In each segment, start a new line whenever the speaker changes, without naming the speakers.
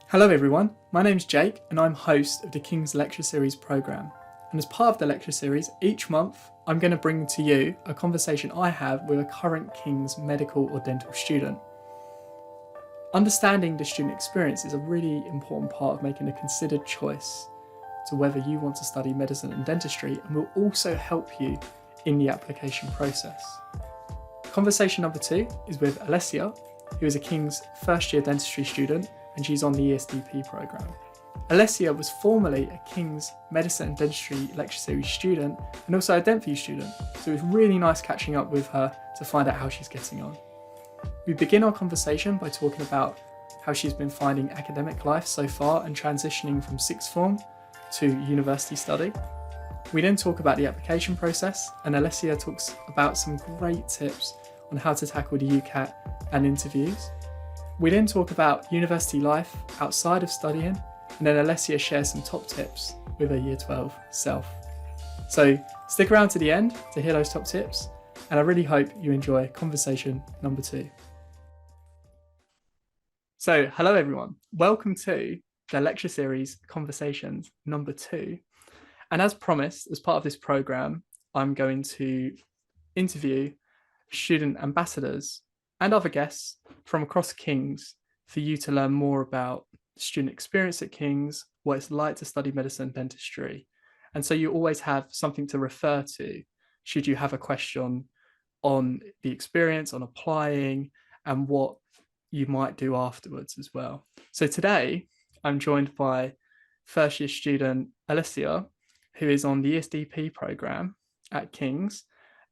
Hello everyone, my name's Jake and I'm host of the King's Lecture Series programme. And as part of the lecture series, each month I'm going to bring to you a conversation I have with a current King's medical or dental student. Understanding the student experience is a really important part of making a considered choice to whether you want to study medicine and dentistry, and will also help you in the application process. Conversation number 2 is with Alessia, who is a King's first year dentistry student, and she's on the ESDP programme. Alessia was formerly a King's Medicine and Dentistry Lecture Series student and also a DentView student, so it was really nice catching up with her to find out how she's getting on. We begin our conversation by talking about how she's been finding academic life so far and transitioning from sixth form to university study. We then talk about the application process, and Alessia talks about some great tips on how to tackle the UCAT and interviews. We then talk about university life outside of studying, and then Alessia shares some top tips with her Year 12 self. So stick around to the end to hear those top tips, and I really hope you enjoy conversation number 2. So hello everyone, welcome to the lecture series Conversations number 2. And as promised, as part of this programme, I'm going to interview student ambassadors and other guests from across King's for you to learn more about student experience at King's, what it's like to study medicine and dentistry. And so you always have something to refer to should you have a question on the experience, on applying, and what you might do afterwards as well. So today I'm joined by first year student Alessia, who is on the ESDP programme at King's.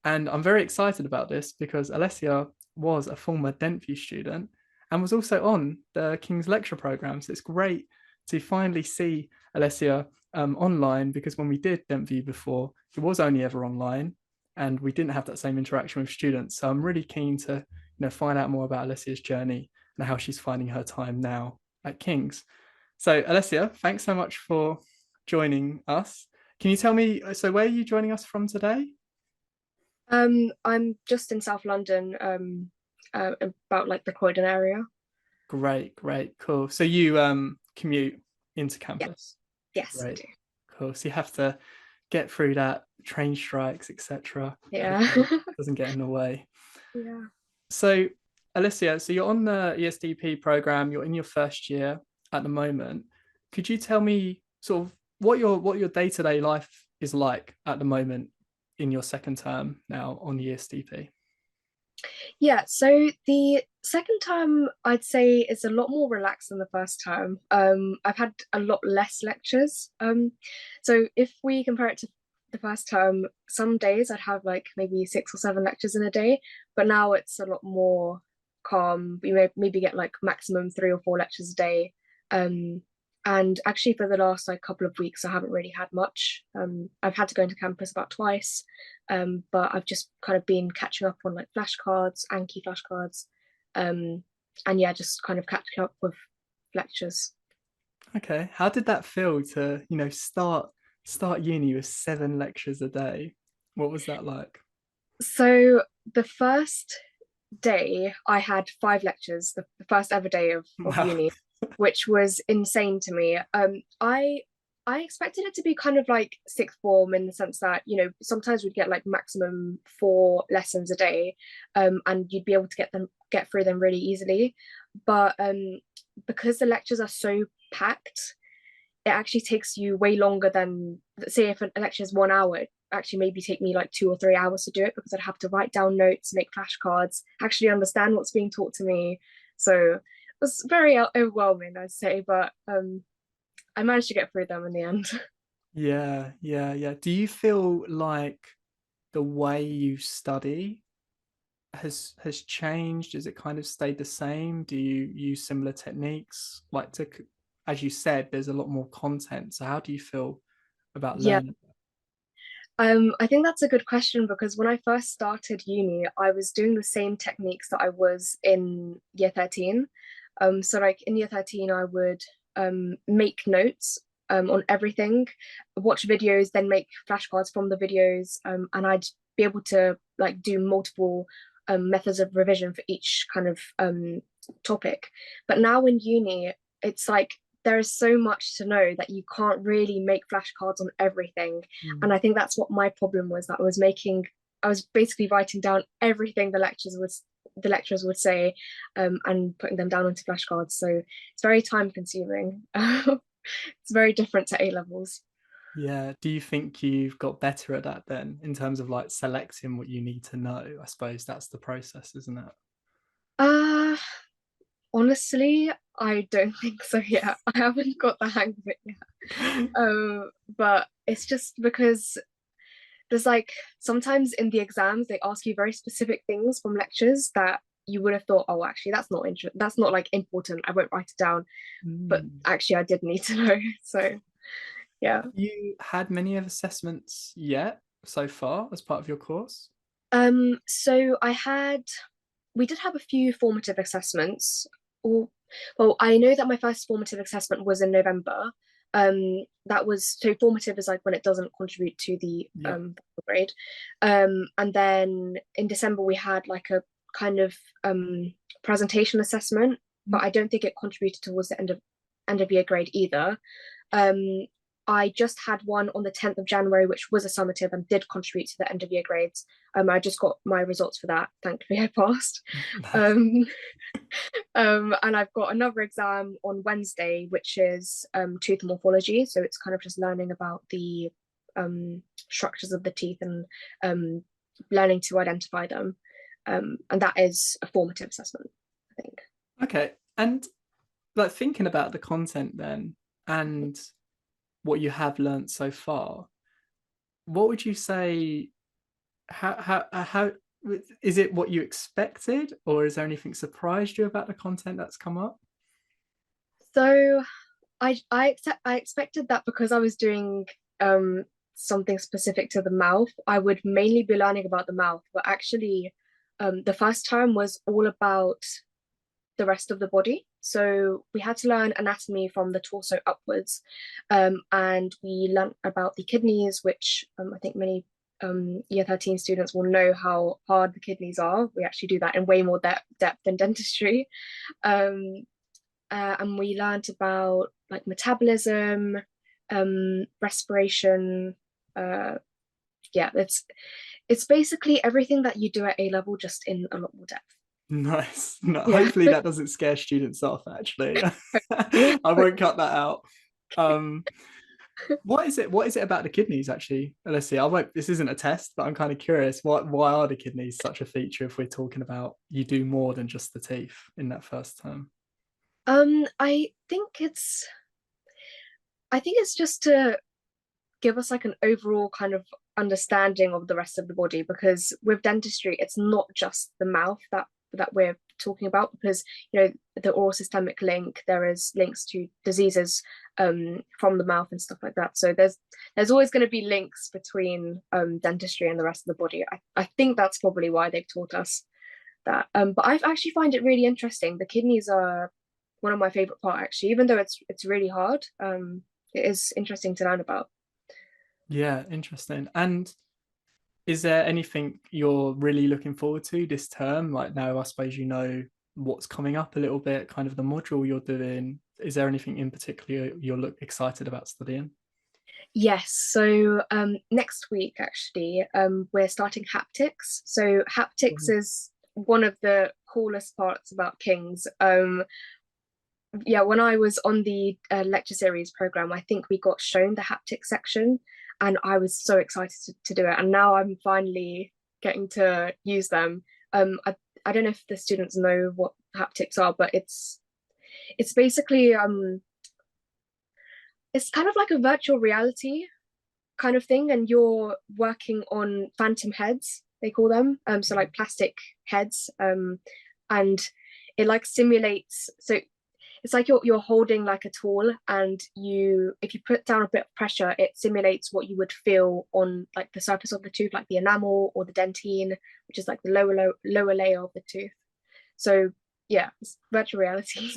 And I'm very excited about this because Alessia was a former DentView student and was also on the King's lecture programme. So it's great to finally see Alessia online, because when we did DentView before, it was only ever online and we didn't have that same interaction with students. So I'm really keen to find out more about Alessia's journey and how she's finding her time now at King's. So Alessia, thanks so much for joining us. Can you tell me, so where are you joining us from today?
I'm just in South London, about like the Croydon area.
Great, cool. So you commute into
Yeah,
campus?
yes, I
Great,
do.
cool. So you have to get through that, train strikes, etc.
Yeah.
Hopefully it doesn't get in the way.
Yeah.
So Alessia, so you're on the ESDP program, you're in your first year at the moment. Could you tell me sort of what your day-to-day life is like at the moment in your second term now on the ESDP?
Yeah, so the second term I'd say is a lot more relaxed than the first term. I've had a lot less lectures. So if we compare it to the first term, some days I'd have like maybe 6 or 7 lectures in a day, but now it's a lot more calm. We may maybe get like maximum 3 or 4 lectures a day. Um, and actually for the last like couple of weeks, I haven't really had much. I've had to go into campus about twice. But I've just kind of been catching up on like flashcards, Anki flashcards, and yeah, just kind of catching up with lectures.
Okay, how did that feel to start uni with 7 lectures a day? What was that like?
So the first day I had 5 lectures, the first ever day of
Wow.
uni, which was insane to me. I expected it to be kind of like sixth form in the sense that, sometimes we'd get like maximum 4 lessons a day, and you'd be able to get through them really easily. But because the lectures are so packed, it actually takes you way longer than, say, if a lecture is 1 hour, it actually maybe take me like 2 or 3 hours to do it, because I'd have to write down notes, make flashcards, actually understand what's being taught to me. So it was very overwhelming, I'd say, but I managed to get through them in the end.
Yeah. Do you feel like the way you study has changed? Has it kind of stayed the same? Do you use similar techniques? Like as you said, there's a lot more content. So how do you feel about
Yeah.
learning?
I think that's a good question, because when I first started uni, I was doing the same techniques that I was in year 13. So like in year 13, I would make notes on everything, watch videos, then make flashcards from the videos, and I'd be able to like do multiple methods of revision for each kind of topic. But now in uni, it's like there is so much to know that you can't really make flashcards on everything. And I think that's what my problem was, that I was basically writing down everything the lecturers would say, and putting them down onto flashcards. So it's very time consuming. It's very different to A levels.
Yeah. Do you think you've got better at that then, in terms of like selecting what you need to know? I suppose that's the process, isn't it?
Uh, Honestly, I don't think so yet. I haven't got the hang of it yet. But it's just because there's like sometimes in the exams they ask you very specific things from lectures that you would have thought, oh, actually that's not like important. I won't write it down. But
Mm.
actually I did need to know. So yeah.
You had many of assessments yet so far as part of your course?
So we did have a few formative assessments. Or, well, I know that my first formative assessment was in November. That was so formative is like when it doesn't contribute to the
Yeah.
grade. And then in December we had like a kind of presentation assessment, but I don't think it contributed towards the end of year grade either. Um, I just had one on the 10th of January, which was a summative and did contribute to the end of year grades. I just got my results for that. Thankfully, I passed.
Nice.
Um, and I've got another exam on Wednesday, which is tooth morphology. So it's kind of just learning about the structures of the teeth and um, learning to identify them. And that is a formative assessment, I think.
Okay. And like thinking about the content then and what you have learned so far, what would you say? How is it what you expected, or is there anything surprised you about the content that's come up?
So I expected that because I was doing something specific to the mouth, I would mainly be learning about the mouth, but actually the first time was all about the rest of the body. So we had to learn anatomy from the torso upwards, and we learned about the kidneys, which I think many year 13 students will know how hard the kidneys are. We actually do that in way more depth than dentistry. Um, and we learned about like metabolism, respiration. Uh, yeah, it's basically everything that you do at A level, just in a lot more depth.
Nice. No,
Yeah.
hopefully that doesn't scare students off, actually. I won't cut that out. Um, what is it about the kidneys actually? Let's see. I won't This isn't a test, but I'm kind of curious. Why are the kidneys such a feature if we're talking about you do more than just the teeth in that first term?
I think it's just to give us like an overall kind of understanding of the rest of the body, because with dentistry it's not just the mouth that we're talking about, because the oral systemic link, there is links to diseases from the mouth and stuff like that. So there's always going to be links between dentistry and the rest of the body. I think that's probably why they've taught us that. But I actually find it really interesting. The kidneys are one of my favorite part, actually, even though it's really hard. It is interesting to learn about.
Yeah, interesting. And is there anything you're really looking forward to this term? Like now, I suppose you know what's coming up a little bit, kind of the module you're doing. Is there anything in particular you're excited about studying?
Yes, so next week actually, we're starting haptics. So haptics
Mhm.
is one of the coolest parts about King's. Yeah, when I was on the lecture series program, I think we got shown the haptic section, and I was so excited to do it. And now I'm finally getting to use them. I don't know if the students know what haptics are, but it's basically it's kind of like a virtual reality kind of thing, and you're working on phantom heads, they call them, so like plastic heads, and it like simulates, so it's like you're holding like a tool, and if you put down a bit of pressure, it simulates what you would feel on like the surface of the tooth, like the enamel or the dentine, which is like the lower layer of the tooth. So yeah, it's virtual
So
reality.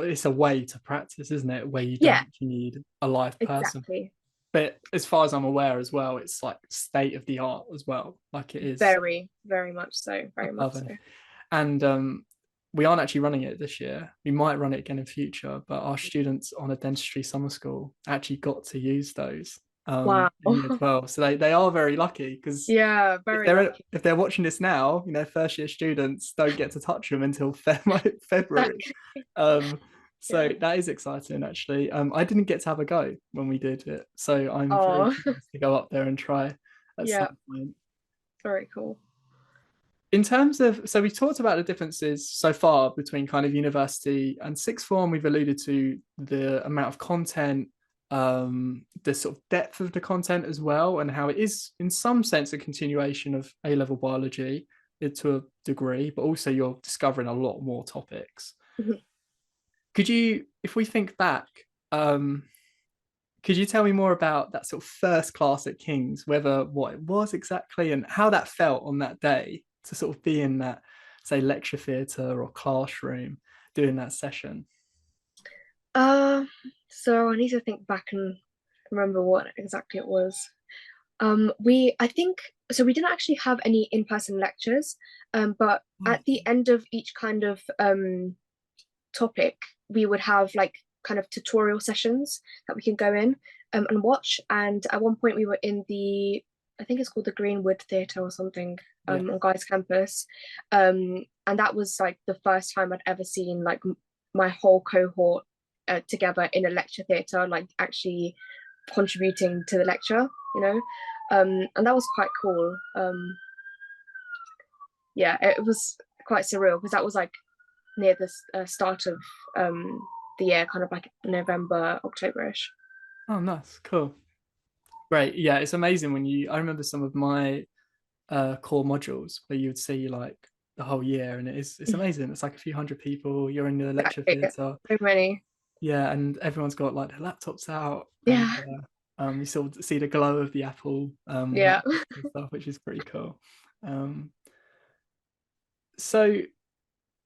it's a way to practice, isn't it? Where you don't
Yeah,
actually need a live person.
exactly.
But as far as I'm aware as well, it's like state of the art as well. Like it is
Very, very much so, very much
above
so.
and we aren't actually running it this year. We might run it again in future, but our students on a dentistry summer school actually got to use those
Wow.
in year 12. So they are very lucky, because
Yeah, very lucky.
if they're watching this now, first year students don't get to touch them until February.
Exactly.
Um, so
Yeah.
that is exciting, actually. I didn't get to have a go when we did it, so I'm very
Oh,
curious to go up there and try at
yeah,
some point.
very cool.
In terms of, so we talked about the differences so far between kind of university and sixth form. We've alluded to the amount of content, the sort of depth of the content as well, and how it is in some sense a continuation of A-level biology to a degree, but also you're discovering a lot more topics.
Mhm.
Could you, if we think back, could you tell me more about that sort of first class at King's, whether what it was exactly and how that felt on that day to sort of be in that, say, lecture theatre or classroom doing that session?
Uh, so I need to think back and remember what exactly it was. I think, so we didn't actually have any in-person lectures, but at the end of each kind of topic, we would have like kind of tutorial sessions that we can go in and watch. And at one point, we were in the, I think it's called the Greenwood Theatre or something,
Yeah.
on Guy's campus. And that was like the first time I'd ever seen like my whole cohort together in a lecture theatre, like actually contributing to the lecture, you know. And that was quite cool. Yeah, it was quite surreal because that was like near the start of the year, kind of like November, Octoberish.
Oh, nice. Cool. Great. Yeah, it's amazing when I remember some of my core modules where you would see like the whole year, and it's amazing. It's like a few hundred people, you're in the lecture
Exactly.
theatre.
So many.
Yeah, and everyone's got like their laptops out, and
Yeah.
you sort of see the glow of the Apple
Yeah.
laptops and stuff, which is pretty cool. Um, so,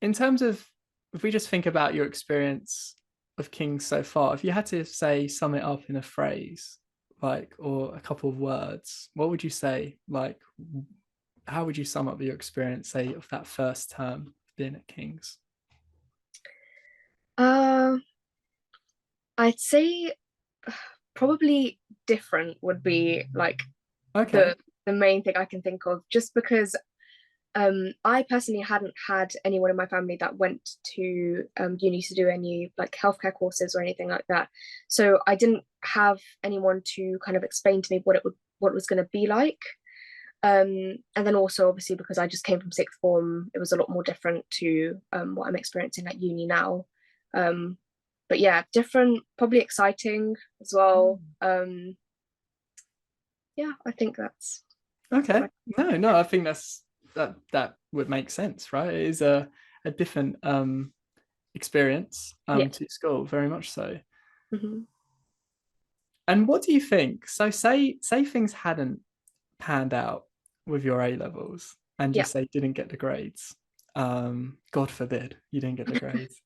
in terms of, if we just think about your experience of Kings so far, if you had to say sum it up in a phrase, like, or a couple of words, what would you say? Like, how would you sum up your experience, say, of that first term being at Kings?
Uh, I'd say probably different would be like
Okay.
the main thing I can think of, just because I personally hadn't had anyone in my family that went to uni to do any like healthcare courses or anything like that. So I didn't have anyone to kind of explain to me what it was going to be like. And then also obviously because I just came from sixth form, it was a lot more different to what I'm experiencing at uni now. Um, but yeah, different, probably exciting as well. Yeah, I think that's what
Okay.
I.
No, I think that would make sense, right? It is a different experience
Yeah.
to school, very much so.
Hmm.
And what do you think? So say things hadn't panned out with your A levels and you
Yeah.
say didn't get the grades. God forbid you didn't get the grades.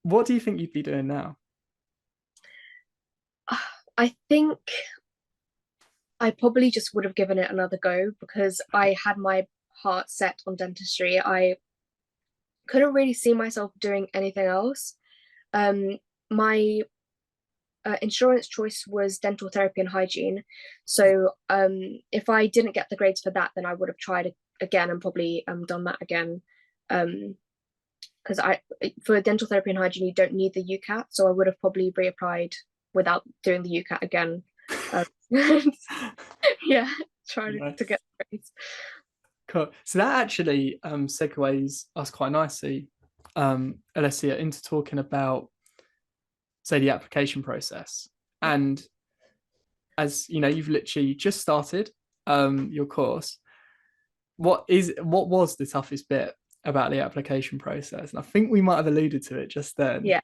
What do you think you'd be doing now?
I think I probably just would have given it another go because I had my heart set on dentistry. I couldn't really see myself doing anything else. My insurance choice was dental therapy and hygiene. So if I didn't get the grades for that, then I would have tried again and probably done that again. Because for dental therapy and hygiene, you don't need the UCAT, so I would have probably reapplied without doing the UCAT again. Um, yeah, trying to
Nice.
get grades.
Cool. So that actually segues us quite nicely, Alessia, into talking about, say, the application process. And as you know, you've literally just started your course. What was the toughest bit about the application process? And I think we might have alluded to it just then.
Yeah,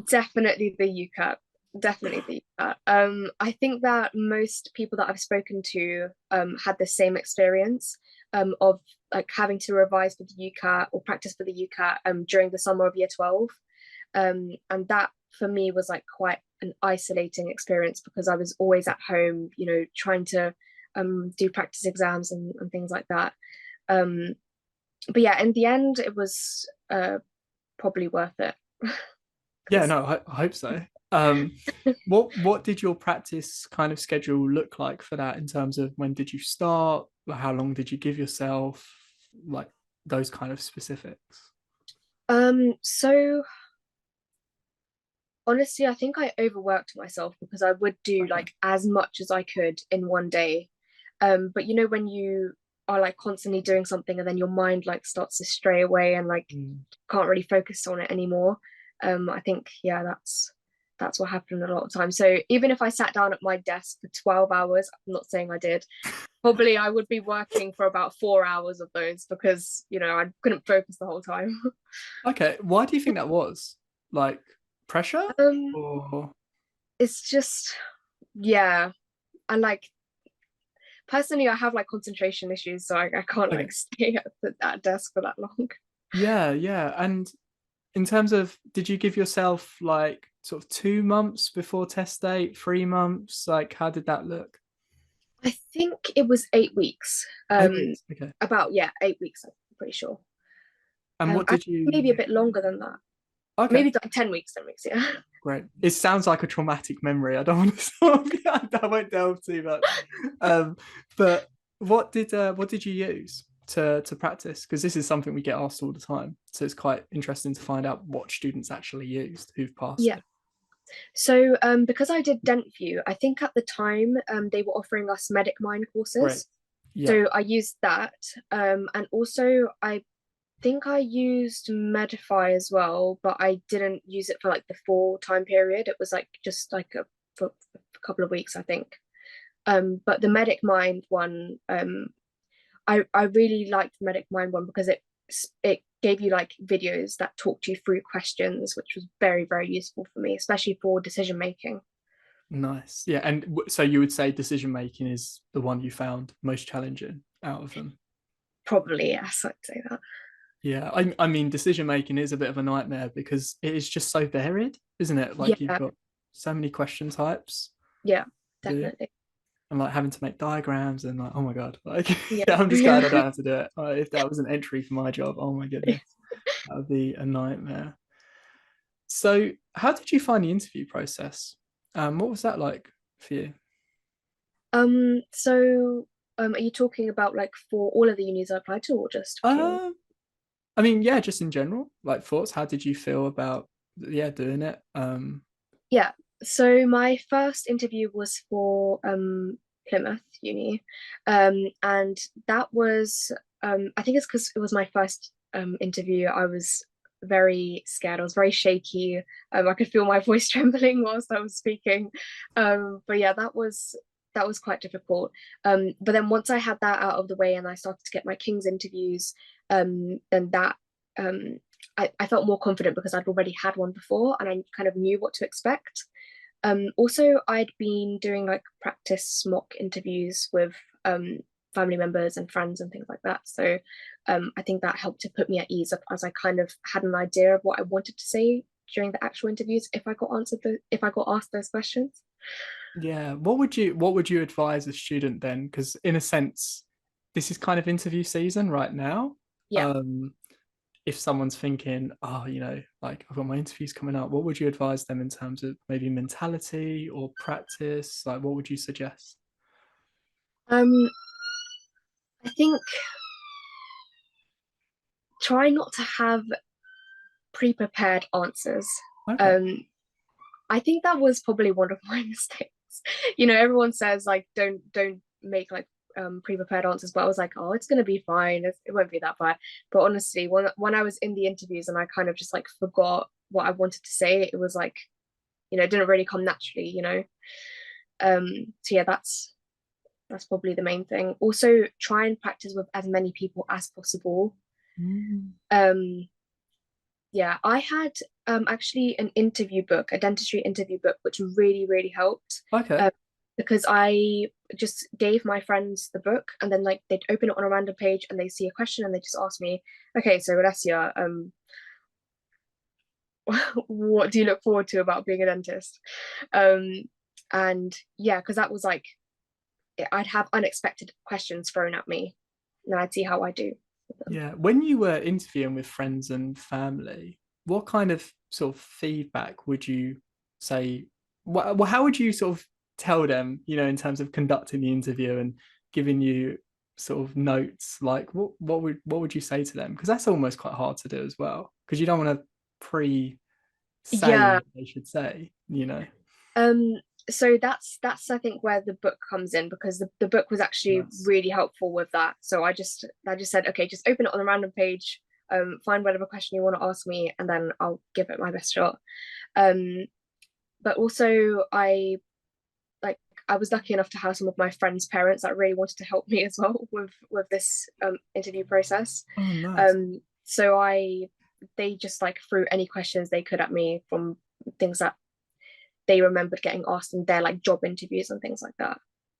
definitely the UCAT. Definitely the UCAT. I think that most people that I've spoken to had the same experience of like having to revise for the UCAT or practice for the UCAT during the summer of year 12. And that for me was like quite an isolating experience because I was always at home, you know, trying to do practice exams and things like that. Um, but yeah, in the end, it was probably worth it.
Yeah,
'Cause,
no, I hope so. What did your practice kind of schedule look like for that in terms of when did you start? How long did you give yourself? Like those kind of specifics.
so honestly, I think I overworked myself because I would do
Okay.
like as much as I could in one day. But you know, when you are like constantly doing something and then your mind like starts to stray away and like
Mm.
can't really focus on it anymore. I think yeah, that's what happened a lot of times. So even if I sat down at my desk for 12 hours, I'm not saying I did, probably I would be working for about 4 hours of those because you know I couldn't focus the whole time.
Okay. Why do you think that was? Like pressure
Um,
or
it's just yeah, and like personally I have like concentration issues, so I can't
okay.
like stay at that desk for that long.
Yeah, yeah. And in terms of, did you give yourself like sort of 2 months before test date, 3 months? Like, how did that look?
I think it was 8 weeks.
8 weeks. Okay.
About yeah, 8 weeks, I'm pretty sure.
And what
I
did you?
maybe a bit longer than that.
Okay,
Maybe like 10 weeks, 10 weeks, yeah.
great. It sounds like a traumatic memory. I don't want to sort of, I won't delve too much. Um, but what did you use to practice? Because this is something we get asked all the time. So it's quite interesting to find out what students actually used who've passed
Yeah.
it.
So because I did DentView, I think at the time they were offering us Medic Mind
Great.
courses.
Yeah.
So I used that. And also I think I used Medify as well, but I didn't use it for like the full time period. It was like just like for a couple of weeks, I think. But the Medic Mind one, I really liked the Medic Mind one because it gave you like videos that talked you through questions, which was very, very useful for me, especially for decision making.
Nice. Yeah. And so you would say decision making is the one you found most challenging out of them?
Probably, yes, I'd say that.
Yeah. I mean, decision making is a bit of a nightmare because it is just so varied, isn't it? Like you've
Yeah,
got so many question types
yeah,
to do
definitely.
and like having to make diagrams and like, oh my God, like
Yeah.
yeah, I'm just glad I
Yeah.
don't have to do it. If that was an entry for my job, oh my goodness, that would be a nightmare. So, how did you find the interview process? What was that like for you?
So are you talking about like for all of the unis I applied to or just for
Um, I mean, yeah, just in general, like thoughts. How did you feel about yeah doing it?
yeah. So my first interview was for Plymouth Uni. And that was I think it's because it was my first interview. I was very scared. I was very shaky. I could feel my voice trembling whilst I was speaking. But yeah, that was quite difficult. But then once I had that out of the way and I started to get my King's interviews, then that um I felt more confident because I'd already had one before and I kind of knew what to expect. Also, I'd been doing like practice mock interviews with family members and friends and things like that. So I think that helped to put me at ease as I kind of had an idea of what I wanted to say during the actual interviews if I got asked those questions.
Yeah, what would you advise a student then? Because in a sense, this is kind of interview season right now.
Yeah.
Um, if someone's thinking, oh, like I've got my interviews coming up, what would you advise them in terms of maybe mentality or practice? Like, what would you suggest?
Um, I think try not to have pre-prepared answers.
Okay.
Um, I think that was probably one of my mistakes. Everyone says like don't make like pre-prepared answers, but I was like, oh, it's gonna be fine. It won't be that bad. But honestly, when I was in the interviews and I kind of just like forgot what I wanted to say, it was like, it didn't really come naturally. So yeah, that's probably the main thing. Also, try and practice with as many people as possible.
Mm.
Um, yeah, I had actually an interview book, a dentistry interview book, which really, really helped.
Okay.
Um, because I just gave my friends the book and then like they'd open it on a random page and they see a question and they just ask me, okay, so Alessia, what do you look forward to about being a dentist? Um, and yeah, because that was like I'd have unexpected questions thrown at me and I'd see how I do.
Yeah. When you were interviewing with friends and family, what kind of sort of feedback would you say? Well, how would you sort of tell them, in terms of conducting the interview and giving you sort of notes? Like, what would you say to them? Because that's almost quite hard to do as well, because you don't want to pre-say
Yeah.
what they should say.
Um, so that's I think where the book comes in, because the book was actually
Nice.
really helpful with that. So I just said, okay, just open it on a random page, find whatever question you want to ask me, and then I'll give it my best shot. Um, but also like I was lucky enough to have some of my friends' parents that really wanted to help me as well with this interview process.
Oh, nice.
So they just like threw any questions they could at me from things that they remembered getting asked in their like job interviews and things like that.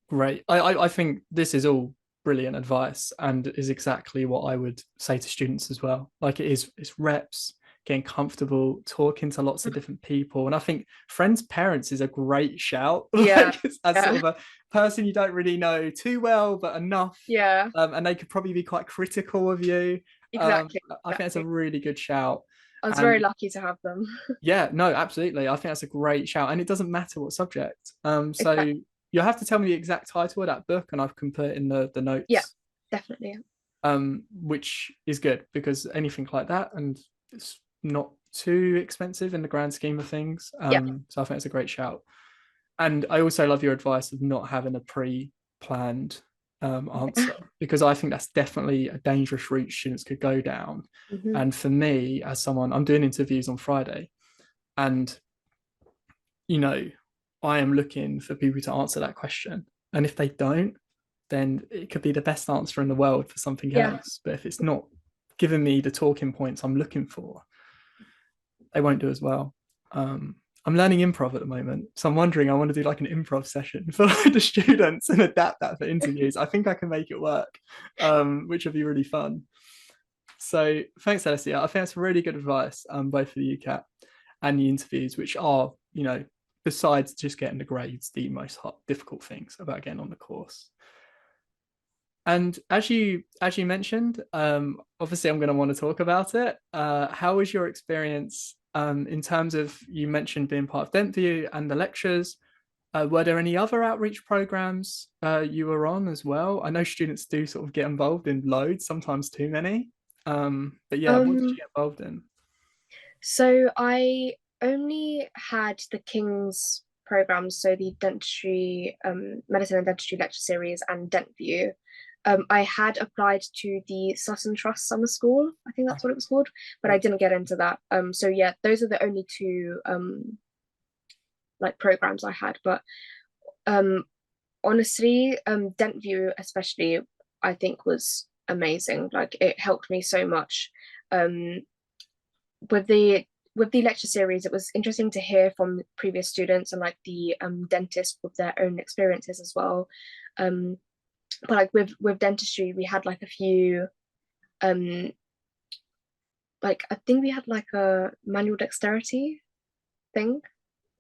Great. I think this is all brilliant advice and is exactly what I would say to students as well. Like it's reps, getting comfortable, talking to lots of different people. And I think friends, parents is a great shout.
Yeah,
Like as sort
yeah,
of a person you don't really know too well, but enough.
yeah,
And they could probably be quite critical of you.
exactly,
I think that's a
exactly.
really good shout.
I was very
And
lucky to have them.
yeah, no, absolutely. I think that's a great shout. And it doesn't matter what subject. So
Exactly.
you'll have to tell me the exact title of that book and I can put it in the
Yeah,
notes,
definitely.
which is good because anything like that, and it's not too expensive in the grand scheme of things.
Yeah.
So I think it's a great shout. And I also love your advice of not having a pre-planned
Yeah.
answer, because I think that's definitely a dangerous route students could go down.
Hmm.
And for me, as someone, I'm doing interviews on Friday, and you know, I am looking for people to answer that question. And if they don't, then it could be the best answer in the world for something
Yeah.
else. But if it's not giving me the talking points I'm looking for, they won't do as well. I'm learning improv at the moment. So I'm wondering, I want to do like an improv session for the students and adapt that for interviews. I think I can make it work, which would be really fun. So thanks, Alessia. I think that's really good advice, both for the UCAT and the interviews, which are, besides just getting the grades, the most difficult things about getting on the course. And as you mentioned, obviously I'm going to want to talk about it. How was your experience in terms of, you mentioned being part of DentView and the lectures? Were there any other outreach programs you were on as well? I know students do sort of get involved in loads, sometimes too many. But yeah, what did you
Um,
get involved in?
so I only had the King's programs, so the dentistry, medicine and dentistry lecture series and DentView. I had applied to the Sutton Trust Summer School, I think that's what it was called, but I
Yep.
didn't get into that. So yeah, those are the only two like programs I had. But um, honestly, DentView especially, I think was amazing. Like it helped me so much. Um, with the lecture series, it was interesting to hear from previous students and like the dentists with their own experiences as well. Um, but like with dentistry, we had like a few um like I think we had like a manual dexterity thing,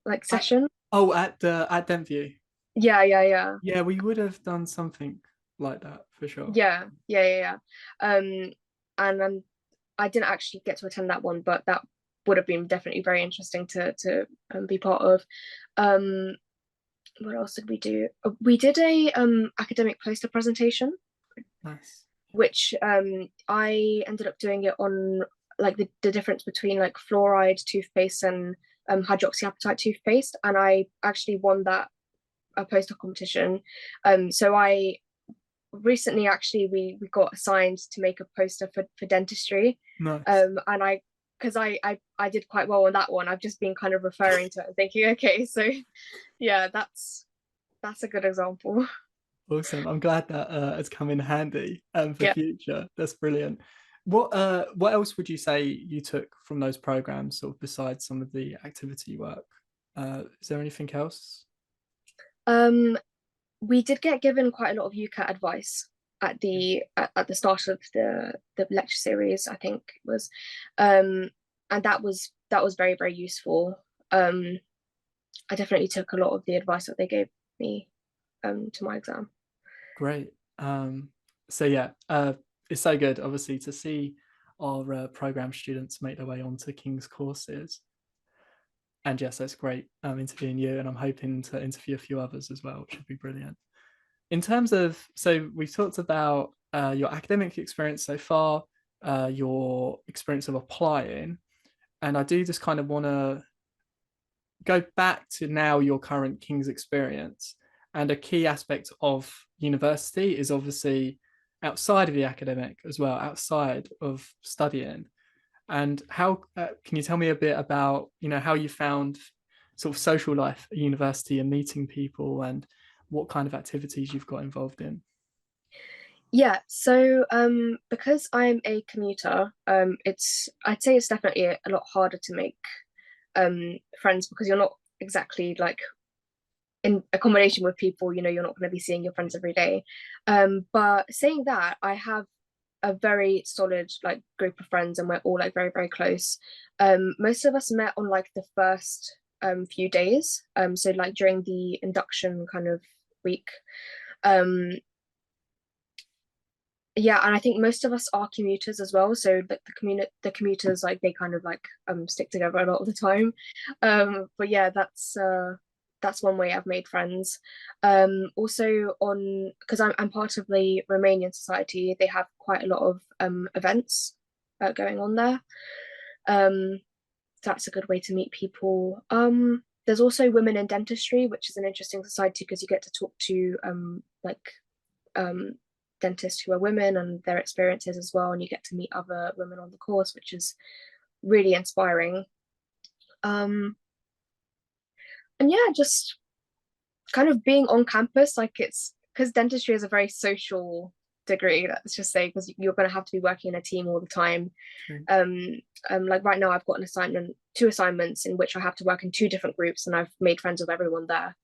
like
At,
session.
at Dentview.
Yeah, yeah, yeah.
Yeah, we would have done something like that for sure.
Yeah, yeah, yeah, yeah. And I didn't actually get to attend that one, but that would have been definitely very interesting to be part of. Um, what else did we do? We did a academic poster presentation,
Nice.
which I ended up doing it on like the difference between like fluoride toothpaste and hydroxyapatite toothpaste, and I actually won that a poster competition. So I recently actually we got assigned to make a poster for dentistry,
Nice.
and I because I did quite well on that one. I've just been kind of referring to it and thinking, okay, so yeah, that's a good example.
Awesome. I'm glad that has come in handy for
Yeah.
future. That's brilliant. What else would you say you took from those programs, sort of besides some of the activity work? Is there anything else?
um we did get given quite a lot of UCAT advice at the start of the lecture series, I think it was, and that was very very useful. I definitely took a lot of the advice that they gave me to my exam.
Great. So yeah, it's so good, obviously, to see our program students make their way onto King's courses. And yes, that's great interviewing you, and I'm hoping to interview a few others as well, which would be brilliant. In terms of, so we've talked about your academic experience so far, your experience of applying, and I do just kind of want to go back to now your current King's experience. And a key aspect of university is obviously outside of the academic as well, outside of studying. And how can you tell me a bit about, how you found sort of social life at university and meeting people, and what kind of activities you've got involved in?
Yeah, so because I'm a commuter, I'd say it's definitely a lot harder to make friends because you're not exactly like in accommodation with people, you're not going to be seeing your friends every day. But saying that, I have a very solid like group of friends and we're all like very, very close. Most of us met on like the first few days. So like during the induction kind of week. Um, yeah, and I think most of us are commuters as well. So like the commuters like they kind of like stick together a lot of the time. But yeah, that's one way I've made friends. Also on because I'm part of the Romanian society, they have quite a lot of events going on there. Um, that's a good way to meet people. There's also women in dentistry, which is an interesting society because you get to talk to like um dentists who are women and their experiences as well, and you get to meet other women on the course, which is really inspiring. Um, and yeah, just kind of being on campus, like it's because dentistry is a very social degree, let's just say, because you're going to have to be working in a team all the time.
True.
Like right now, I've got two assignments in which I have to work in two different groups, and I've made friends with everyone there.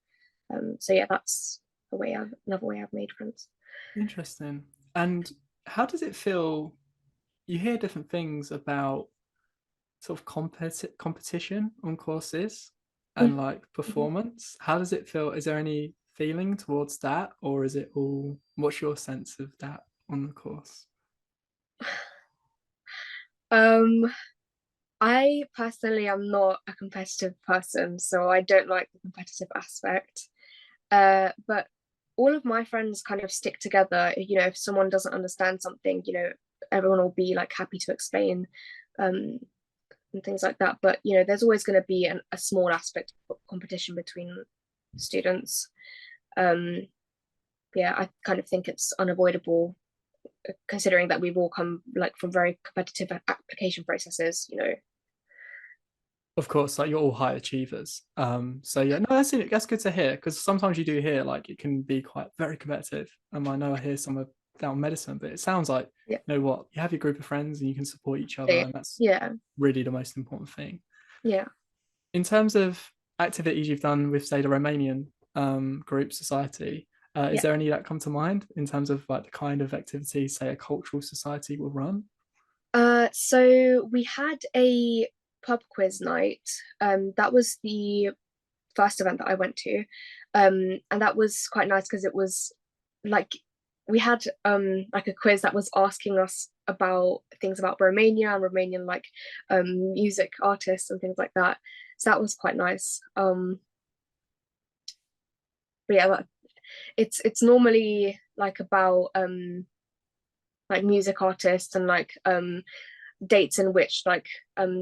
So yeah, that's another way I've made friends.
Interesting. And how does it feel? You hear different things about sort of competition on courses and like
Mhm.
performance. How does it feel? Is there any feeling towards that, or is it all? What's your sense of that on the course?
Um, I personally am not a competitive person, so I don't like the competitive aspect. But all of my friends kind of stick together. If someone doesn't understand something, everyone will be like happy to explain, um, and things like that. But there's always going to be a small aspect of competition between students. Um, yeah, I kind of think it's unavoidable, considering that we've all come like from very competitive application processes.
Of course, like you're all high achievers. So yeah, no, that's good to hear, because sometimes you do hear like it can be quite very competitive. I know I hear some of down medicine, but it sounds like,
Yeah,
you know what, you have your group of friends and you can support each other, and that's
yeah,
really the most important thing.
yeah,
In terms of activities you've done with, say, the Romanian group society, is
yeah.
there any that come to mind in terms of like the kind of activities, say, a cultural society will run?
So we had a pub quiz night. That was the first event that I went to. And that was quite nice because it was like we had like a quiz that was asking us about things about Romania and Romanian like music artists and things like that. So that was quite nice. But yeah, it's normally like about like music artists and like dates in which like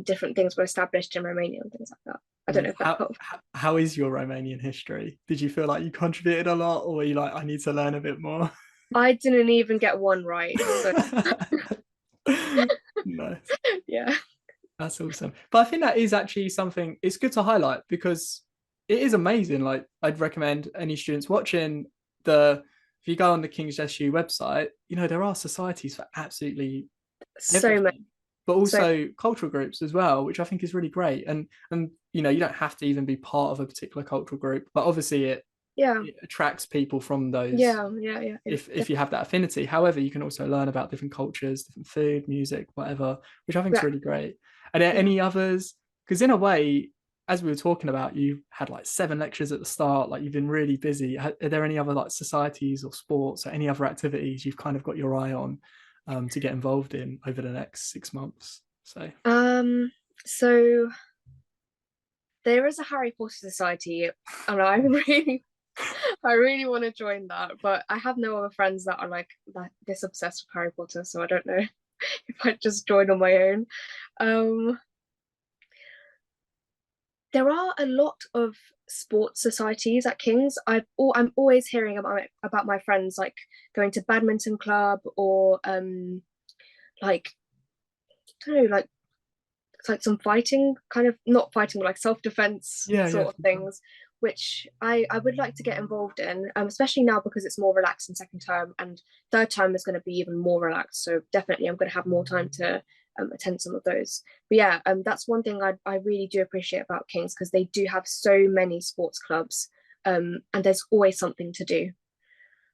different things were established in Romania and things like that. I don't know if that
How,
helps.
how is your Romanian history? Did you feel like you contributed a lot, or were you like, I need to learn a bit more?
I didn't even get one right, so
Nice.
yeah.
That's awesome. But I think that is actually something it's good to highlight, because it is amazing. Like, I'd recommend any students watching if you go on the King's SU website, there are societies for absolutely
So much.
everything, but
So
also cultural groups as well, which I think is really great. And you don't have to even be part of a particular cultural group, but obviously
yeah,
it attracts people from those,
yeah.
if you have that affinity. However, you can also learn about different cultures, different food, music, whatever, which I think is
Yeah,
really great. Are there
yeah.
any others? Because in a way, as we were talking about, you had like 7 lectures at the start, like you've been really busy. Are there any other like societies or sports or any other activities you've kind of got your eye on, to get involved in over the next 6 months? So
So there is a Harry Potter society, and I really want to join that, but I have no other friends that are like that this obsessed with Harry Potter, so I don't know if I'd just join on my own. Um, there are a lot of sports societies at King's. I'm always hearing about my friends like going to badminton club or like I don't know, like it's like some fighting, kind of not fighting, but like self-defense
yeah, yeah,
sort of
for sure.
things, which I would like to get involved in, especially now because it's more relaxed in second term, and third term is going to be even more relaxed. So definitely, I'm going to have more time to attend some of those. But yeah, that's one thing I really do appreciate about Kings because they do have so many sports clubs, and there's always something to do.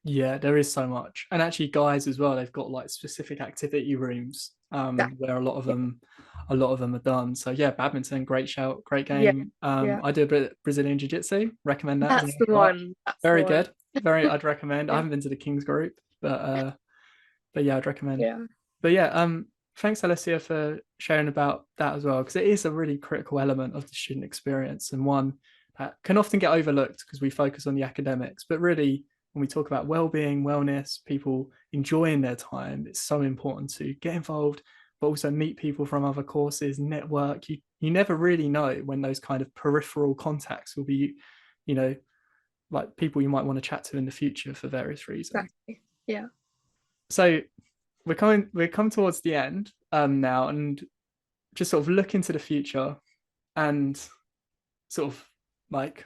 Yeah, there is so much. And actually guys as well, they've got like specific activity rooms
That
where
yeah,
a lot of them are done. So yeah, badminton, great shout, great
yeah,
game.
yeah.
I do a bit of Brazilian jiu-jitsu, recommend that as a
That's the
martial art.
one. That's the
Very
one.
good. Very I'd recommend. I
Yeah,
haven't been to the Kings group, but yeah, I'd recommend.
yeah.
But yeah, thanks Alessia for sharing about that as well, because it is a really critical element of the student experience and one that can often get overlooked because we focus on the academics. But really, when we talk about well-being, wellness, people enjoying their time, it's so important to get involved, but also meet people from other courses, network. You never really know when those kind of peripheral contacts will be, you know, like people you might want to chat to in the future for various reasons.
Exactly. Yeah.
So we're coming towards the end now, and just sort of look into the future and sort of like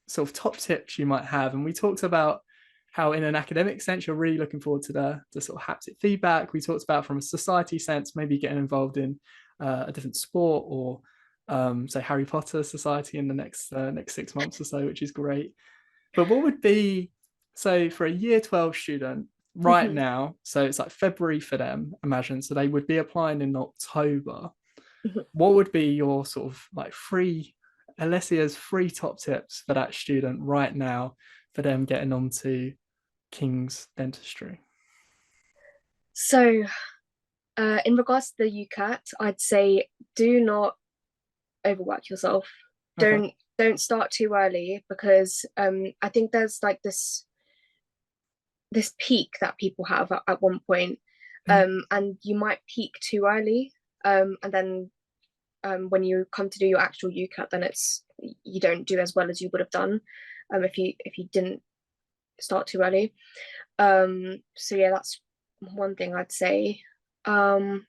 sort of top tips you might have. And we talked about how in an academic sense you're really looking forward to the sort of haptic feedback. We talked about from a society sense maybe getting involved in a different sport or say Harry Potter society in the next 6 months or so, which is great. But what would be, so for a year 12 student right
Mhm,
now, so it's like February for them, imagine, so they would be applying in October.
mhm.
What would be your sort of like Alessia's free top tips for that student right now for them getting onto King's Dentistry?
So, in regards to the UCAT, I'd say do not overwork yourself.
Okay.
Don't start too early because I think there's like this peak that people have at one point,
Mhm.
and you might peak too early, and then when you come to do your actual UCAT, then it's you don't do as well as you would have done if you didn't start too early. So yeah, that's one thing I'd say. Um,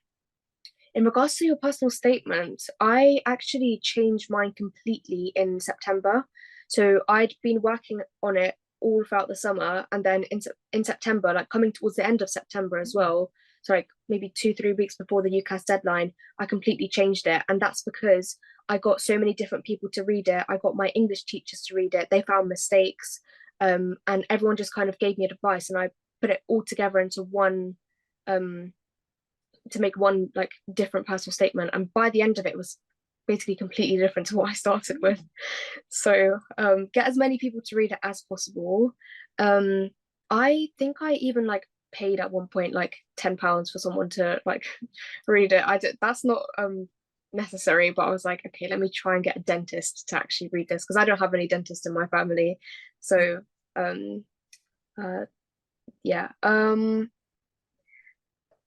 in regards to your personal statement, I actually changed mine completely in September. So I'd been working on it all throughout the summer, and then in September, like coming towards the end of September as well, so like maybe 2 3 weeks before the UCAS deadline, I completely changed it, and that's because I got so many different people to read it. I got my English teachers to read it. They found mistakes, and everyone just kind of gave me advice, and I put it all together into one um to make one like different personal statement, and by the end of it, it was basically completely different to what I started with. So get as many people to read it as possible. I think I even like paid at one point like £10 for someone to like read it. I did that's not necessary, but I was like, okay, let me try and get a dentist to actually read this because I don't have any dentists in my family. So um uh yeah.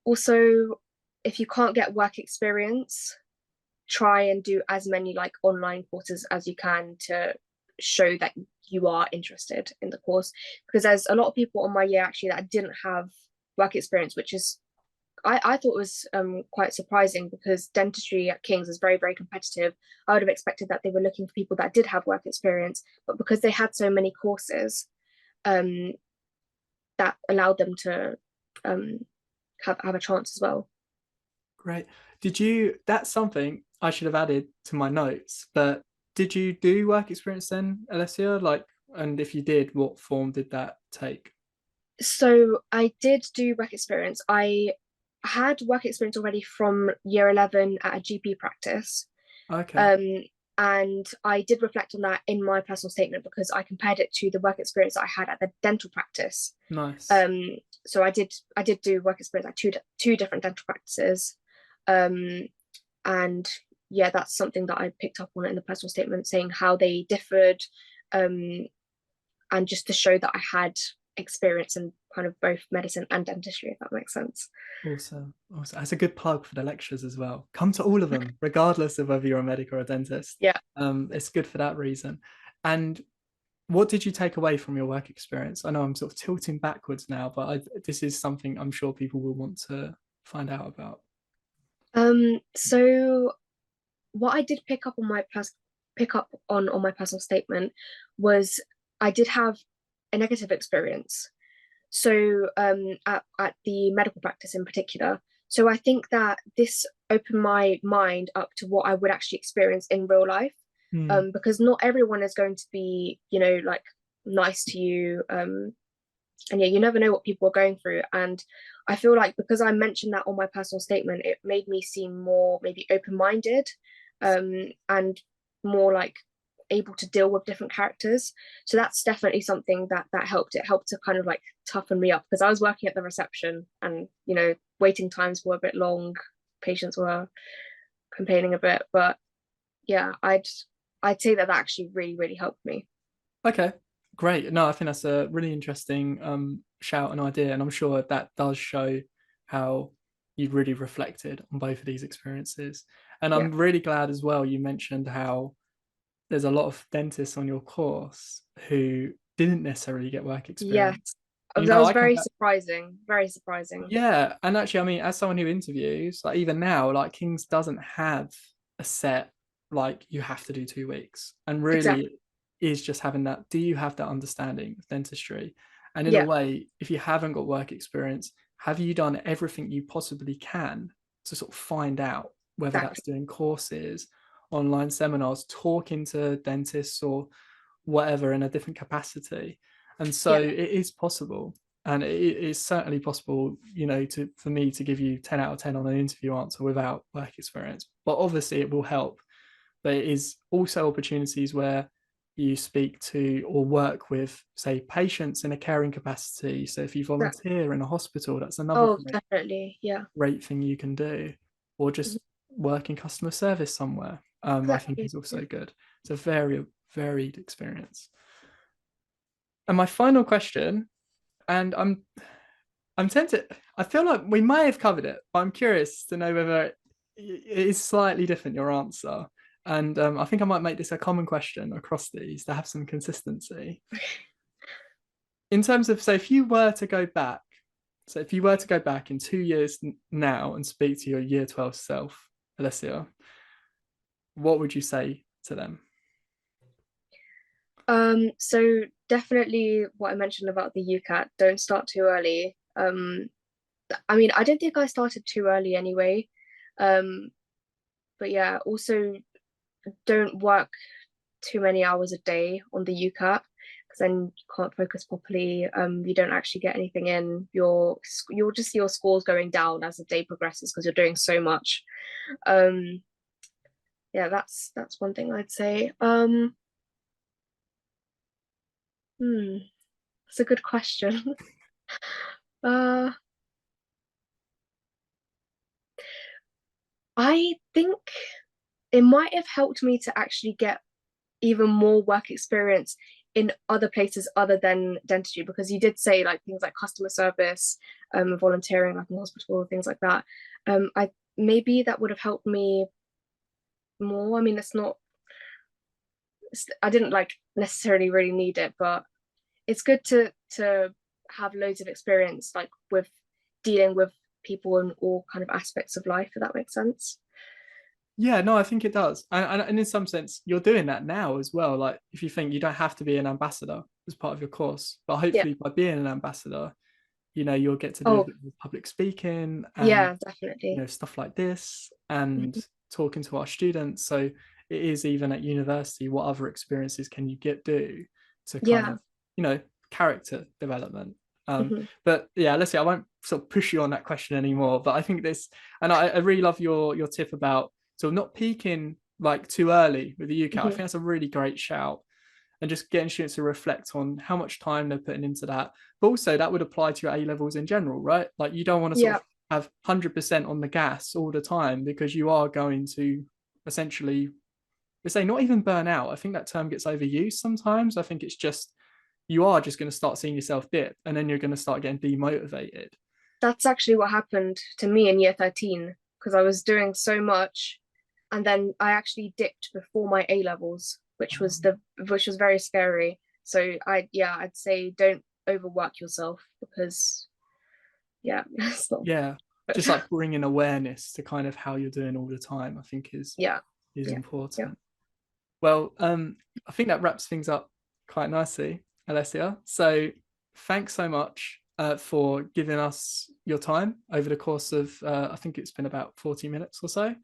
Also, if you can't get work experience, try and do as many like online courses as you can to show that you are interested in the course, because there's a lot of people on my year actually that didn't have work experience, which is I thought was quite surprising because dentistry at King's is very, very competitive. I would have expected that they were looking for people that did have work experience, but because they had so many courses, um, that allowed them to um, have a chance as well.
Great. That's something I should have added to my notes, but did you do work experience then, Alessia? Like, and if you did, what form did that take?
So I did do work experience. I had work experience already from year 11 at a GP practice.
Okay.
Um, And I did reflect on that in my personal statement because I compared it to the work experience that I had at the dental practice.
Nice.
Um, so I did do work experience at two different dental practices. Um, and yeah, that's something that I picked up on in the personal statement, saying how they differed, um, and just to show that I had experience in kind of both medicine and dentistry, if that makes sense.
Awesome. Awesome. That's a good plug for the lectures as well. Come to all of them, regardless of whether you're a medic or a dentist.
Yeah.
It's good for that reason. And what did you take away from your work experience? I know I'm sort of tilting backwards now, but this is something I'm sure people will want to find out about.
So what I did pick up on my personal statement was I did have a negative experience. So at the medical practice in particular. So I think that this opened my mind up to what I would actually experience in real life.
Hmm.
Because not everyone is going to be, like nice to you. And yeah, you never know what people are going through. And I feel like because I mentioned that on my personal statement, it made me seem more maybe open-minded, and more like able to deal with different characters. So that's definitely something that helped. It helped to kind of like toughen me up because I was working at the reception and waiting times were a bit long, patients were complaining a bit. But yeah, I'd say that actually really, really helped me.
Okay, great. No, I think that's a really interesting shout and idea, and I'm sure that does show how you really reflected on both of these experiences. And
Yeah.
I'm really glad as well you mentioned how there's a lot of dentists on your course who didn't necessarily get work
Yes.
experience.
That was
I can,
very surprising. Very surprising.
yeah, and actually, I mean, as someone who interviews, like even now, like King's doesn't have a set like you have to do 2 weeks, and really
Exactly.
it is just having that. Do you have that understanding of dentistry? And in a
Yeah,
way, if you haven't got work experience, have you done everything you possibly can to sort of find out whether that's
exactly.
doing courses, online seminars, talking to dentists, or whatever in a different capacity? And so
Yeah,
it is possible, and it is certainly possible, to for me to give you 10 out of 10 on an interview answer without work experience. But obviously it will help. But it is also opportunities where you speak to or work with, say, patients in a caring capacity. So if you
exactly.
volunteer in a hospital, that's another
Oh,
great,
definitely. Yeah.
great thing you can do. Or
Mhm.
just work in customer service somewhere, I think
Exactly.
is
Yeah.
also good. It's a very varied experience. And my final question, and I'm tempted. I feel like we may have covered it, but I'm curious to know whether it is slightly different, your answer. And I think I might make this a common question across these to have some consistency. In terms of, so if you were to go back, so if you were to go back in 2 years now and speak to your year 12 self, Alessia, what would you say to them?
So definitely what I mentioned about the UCAT, don't start too early. I mean, I don't think I started too early anyway. Um, but yeah, also don't work too many hours a day on the UCAT because then you can't focus properly. You don't actually get anything in. You'll just see your scores going down as the day progresses because you're doing so much. Um, yeah, that's one thing I'd say. That's a good question. uh, I think it might have helped me to actually get even more work experience in other places other than dentistry because you did say like things like customer service, volunteering like in hospital, things like that. I maybe that would have helped me more. I mean, I didn't like necessarily really need it, but it's good to have loads of experience like with dealing with people in all kind of aspects of life, if that makes sense.
Yeah, no, I think it does. And in some sense, you're doing that now as well. Like, if you think you don't have to be an ambassador as part of your course, but
Yeah.
hopefully by being an ambassador, you'll get to do a
Oh,
bit of public speaking and,
yeah, definitely.
stuff like this and
Mhm.
talking to our students. So it is even at university, what other experiences can you do to kind
Yeah.
of, character development?
Mhm.
But yeah, let's see, I won't sort of push you on that question anymore. But I think this, and I really love your tip about so not peaking like too early with the UCAT. I
Mhm.
think that's a really great shout. And just getting students to reflect on how much time they're putting into that. But also that would apply to your A levels in general, right? Like you don't want to sort
Yeah,
of have 100% on the gas all the time, because you are going to essentially, they say, not even burn out. I think that term gets overused sometimes. I think it's just, you are just going to start seeing yourself dip, and then you're going to start getting demotivated.
that's actually what happened to me in year 13 because I was doing so much and then I actually dipped before my A levels, which was very scary. So I'd say don't overwork yourself because yeah, it's not
Yeah,
good.
just like bringing awareness to kind of how you're doing all the time, I think
Yeah,
is
yeah, yeah.
important. Well, I think that wraps things up quite nicely, Alessia. So thanks so much for giving us your time over the course of, I think it's been about 40 minutes or so,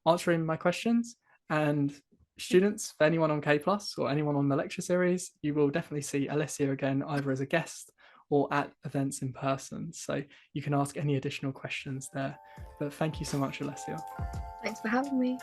answering my questions. And students, for anyone on K Plus or anyone on the lecture series, you will definitely see Alessia again, either as a guest or at events in person. So you can ask any additional questions there. But thank you so much, Alessia.
Thanks for having me.